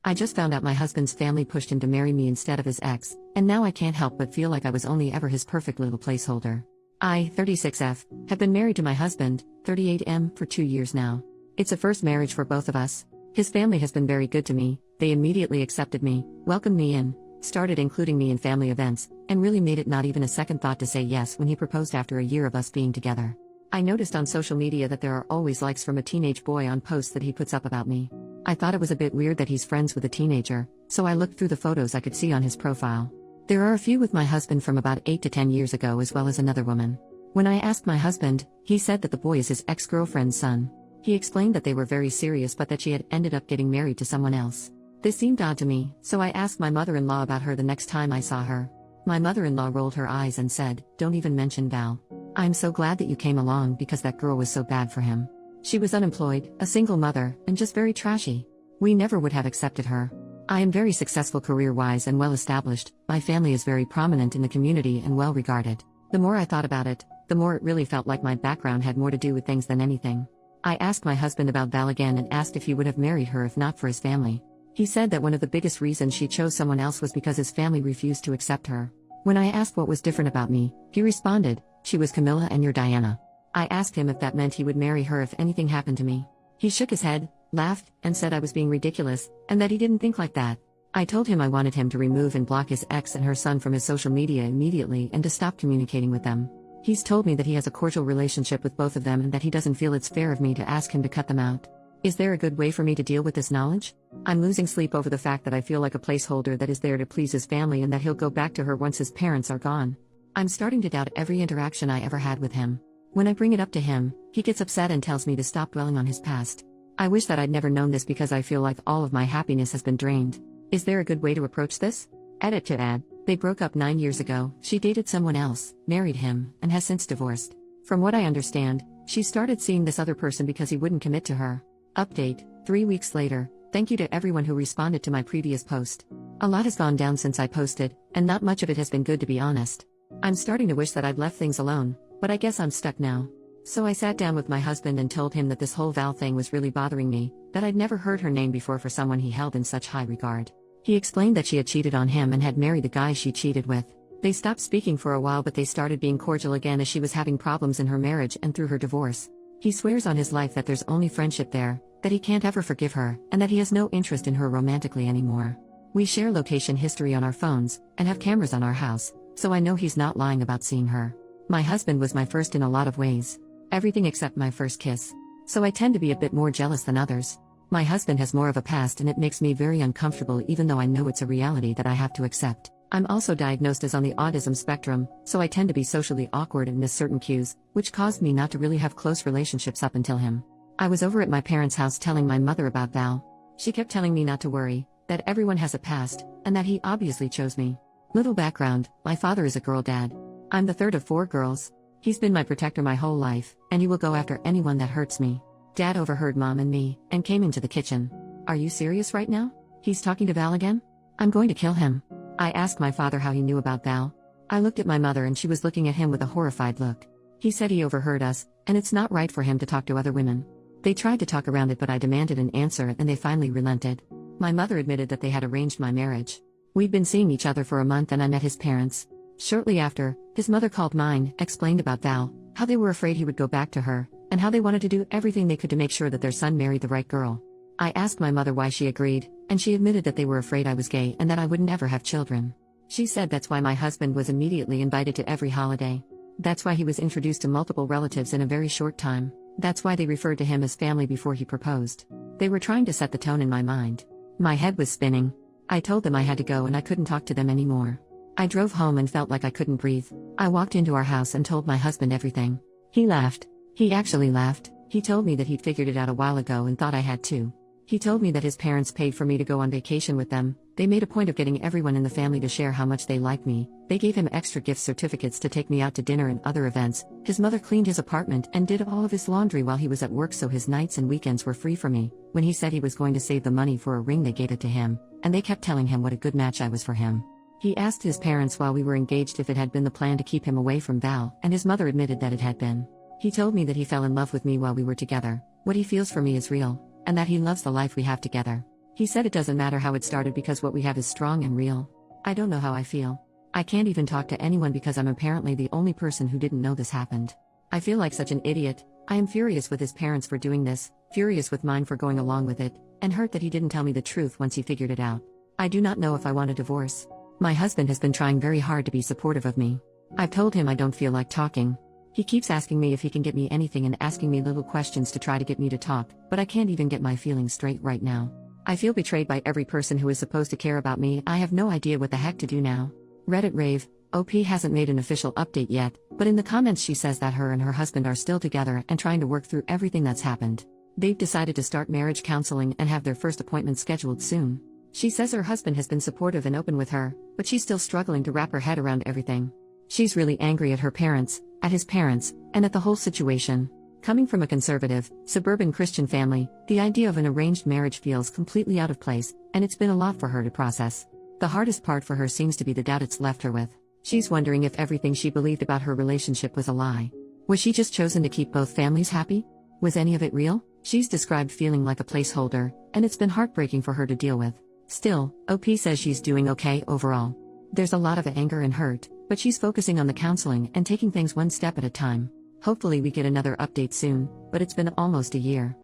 I just found out my husband's family pushed him to marry me instead of his ex, and now I can't help but feel like I was only ever his perfect little placeholder. I, 36F, have been married to my husband, 38M, for 2 years now. It's a first marriage for both of us. His family has been very good to me. They immediately accepted me, welcomed me in, started including me in family events, and really made it not even a second thought to say yes when he proposed after a year of us being together. I noticed on social media that there are always likes from a teenage boy on posts that he puts up about me. I thought it was a bit weird that he's friends with a teenager, so I looked through the photos I could see on his profile. There are a few with my husband from about 8 to 10 years ago as well as another woman. When I asked my husband, he said that the boy is his ex-girlfriend's son. He explained that they were very serious but that she had ended up getting married to someone else. This seemed odd to me, so I asked my mother-in-law about her the next time I saw her. My mother-in-law rolled her eyes and said, "Don't even mention Val. I'm so glad that you came along because that girl was so bad for him. She was unemployed, a single mother, and just very trashy. We never would have accepted her. I am very successful career-wise and well-established, my family is very prominent in the community and well-regarded." The more I thought about it, the more it really felt like my background had more to do with things than anything. I asked my husband about Val again and asked if he would have married her if not for his family. He said that one of the biggest reasons she chose someone else was because his family refused to accept her. When I asked what was different about me, he responded, "She was Camilla and you're Diana." I asked him if that meant he would marry her if anything happened to me. He shook his head, laughed, and said I was being ridiculous, and that he didn't think like that. I told him I wanted him to remove and block his ex and her son from his social media immediately and to stop communicating with them. He's told me that he has a cordial relationship with both of them and that he doesn't feel it's fair of me to ask him to cut them out. Is there a good way for me to deal with this knowledge? I'm losing sleep over the fact that I feel like a placeholder that is there to please his family and that he'll go back to her once his parents are gone. I'm starting to doubt every interaction I ever had with him. When I bring it up to him, he gets upset and tells me to stop dwelling on his past. I wish that I'd never known this because I feel like all of my happiness has been drained. Is there a good way to approach this? Edit to add, they broke up 9 years ago, she dated someone else, married him, and has since divorced. From what I understand, she started seeing this other person because he wouldn't commit to her. Update, 3 weeks later, thank you to everyone who responded to my previous post. A lot has gone down since I posted, and not much of it has been good to be honest. I'm starting to wish that I'd left things alone, but I guess I'm stuck now. So I sat down with my husband and told him that this whole Val thing was really bothering me, that I'd never heard her name before for someone he held in such high regard. He explained that she had cheated on him and had married the guy she cheated with. They stopped speaking for a while but they started being cordial again as she was having problems in her marriage and through her divorce. He swears on his life that there's only friendship there, that he can't ever forgive her, and that he has no interest in her romantically anymore. We share location history on our phones, and have cameras on our house, so I know he's not lying about seeing her. My husband was my first in a lot of ways. Everything except my first kiss. So I tend to be a bit more jealous than others. My husband has more of a past and it makes me very uncomfortable even though I know it's a reality that I have to accept. I'm also diagnosed as on the autism spectrum, so I tend to be socially awkward and miss certain cues, which caused me not to really have close relationships up until him. I was over at my parents' house telling my mother about Val. She kept telling me not to worry, that everyone has a past, and that he obviously chose me. Little background, my father is a girl dad. I'm the third of 4 girls. He's been my protector my whole life, and he will go after anyone that hurts me. Dad overheard Mom and me, and came into the kitchen. "Are you serious right now? He's talking to Val again? I'm going to kill him." I asked my father how he knew about Val. I looked at my mother and she was looking at him with a horrified look. He said he overheard us, and it's not right for him to talk to other women. They tried to talk around it but I demanded an answer and they finally relented. My mother admitted that they had arranged my marriage. We'd been seeing each other for a month and I met his parents. Shortly after, his mother called mine, explained about Val, how they were afraid he would go back to her, and how they wanted to do everything they could to make sure that their son married the right girl. I asked my mother why she agreed, and she admitted that they were afraid I was gay and that I would never have children. She said that's why my husband was immediately invited to every holiday. That's why he was introduced to multiple relatives in a very short time. That's why they referred to him as family before he proposed. They were trying to set the tone in my mind. My head was spinning. I told them I had to go and I couldn't talk to them anymore. I drove home and felt like I couldn't breathe. I walked into our house and told my husband everything. He laughed. He actually laughed. He told me that he'd figured it out a while ago and thought I had too. He told me that his parents paid for me to go on vacation with them. They made a point of getting everyone in the family to share how much they like me. They gave him extra gift certificates to take me out to dinner and other events. His mother cleaned his apartment and did all of his laundry while he was at work so his nights and weekends were free for me. When he said he was going to save the money for a ring they gave it to him, and they kept telling him what a good match I was for him. He asked his parents while we were engaged if it had been the plan to keep him away from Val, and his mother admitted that it had been. He told me that he fell in love with me while we were together, what he feels for me is real, and that he loves the life we have together. He said it doesn't matter how it started because what we have is strong and real. I don't know how I feel. I can't even talk to anyone because I'm apparently the only person who didn't know this happened. I feel like such an idiot. I am furious with his parents for doing this, furious with mine for going along with it, and hurt that he didn't tell me the truth once he figured it out. I do not know if I want a divorce. My husband has been trying very hard to be supportive of me. I've told him I don't feel like talking. He keeps asking me if he can get me anything and asking me little questions to try to get me to talk, but I can't even get my feelings straight right now. I feel betrayed by every person who is supposed to care about me. I have no idea what the heck to do now. Reddit rave, OP hasn't made an official update yet, but in the comments she says that her and her husband are still together and trying to work through everything that's happened. They've decided to start marriage counseling and have their first appointment scheduled soon. She says her husband has been supportive and open with her, but she's still struggling to wrap her head around everything. She's really angry at her parents, at his parents, and at the whole situation. Coming from a conservative, suburban Christian family, the idea of an arranged marriage feels completely out of place, and it's been a lot for her to process. The hardest part for her seems to be the doubt it's left her with. She's wondering if everything she believed about her relationship was a lie. Was she just chosen to keep both families happy? Was any of it real? She's described feeling like a placeholder, and it's been heartbreaking for her to deal with. Still, OP says she's doing okay overall. There's a lot of anger and hurt, but she's focusing on the counseling and taking things one step at a time. Hopefully we get another update soon, but it's been almost a year.